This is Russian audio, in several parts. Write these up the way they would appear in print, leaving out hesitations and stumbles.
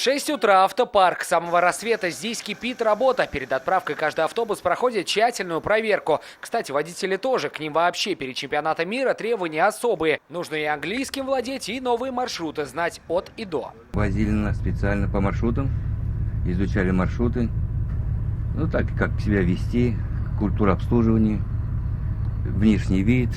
6 утра, автопарк. С самого рассвета здесь кипит работа. Перед отправкой каждый автобус проходит тщательную проверку. Кстати, водители тоже. К ним вообще перед чемпионатом мира требования особые. Нужно и английским владеть, и новые маршруты знать от и до. Возили нас специально по маршрутам, изучали маршруты. Ну так, как себя вести, культура обслуживания, внешний вид,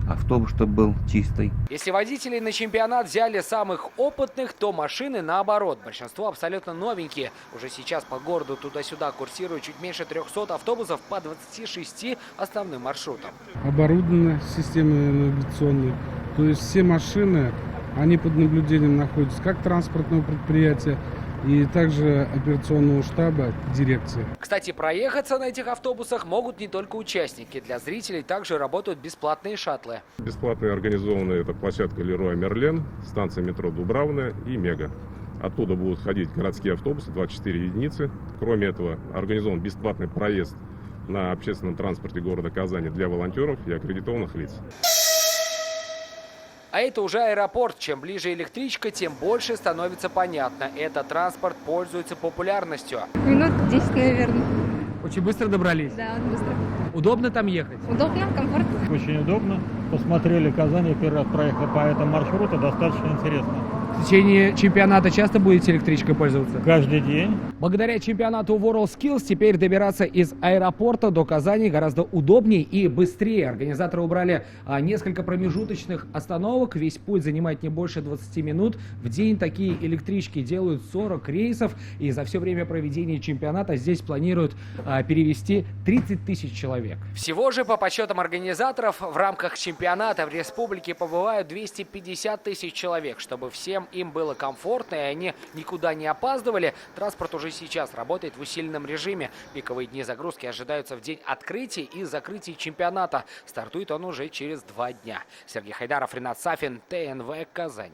автобус, чтобы был чистый. Если водителей на чемпионат взяли самых опытных, то машины наоборот. Большинство абсолютно новенькие. Уже сейчас по городу туда-сюда курсируют чуть меньше 300 автобусов по 26 основным маршрутам. Оборудованы системой навигационной. То есть все машины, они под наблюдением находятся, как транспортного предприятия, и также операционного штаба дирекции. Кстати, проехаться на этих автобусах могут не только участники. Для зрителей также работают бесплатные шаттлы. Бесплатно организована эта площадка Леруа Мерлен, станция метро Дубравная и Мега. Оттуда будут ходить городские автобусы, 24 единицы. Кроме этого, организован бесплатный проезд на общественном транспорте города Казани для волонтеров и аккредитованных лиц. А это уже аэропорт. Чем ближе электричка, тем больше становится понятно. Этот транспорт пользуется популярностью. Минут 10, наверное. Очень быстро добрались? Да, вот быстро. Удобно там ехать? Удобно, комфортно. Очень удобно. Посмотрели Казань, я первый раз проехал по этому маршруту, достаточно интересно. В течение чемпионата часто будете электричкой пользоваться? Каждый день. Благодаря чемпионату WorldSkills теперь добираться из аэропорта до Казани гораздо удобнее и быстрее. Организаторы убрали несколько промежуточных остановок. Весь путь занимает не больше 20 минут. В день такие электрички делают 40 рейсов. И за все время проведения чемпионата здесь планируют перевести 30 тысяч человек. Всего же, по подсчетам организаторов, в рамках чемпионата в республике побывают 250 тысяч человек. Чтобы всем им было комфортно и они никуда не опаздывали, транспорт уже сейчас работает в усиленном режиме. Пиковые дни загрузки ожидаются в день открытия и закрытия чемпионата. Стартует он уже через 2 дня. Сергей Хайдаров, Ренат Сафин, ТНВ, Казань.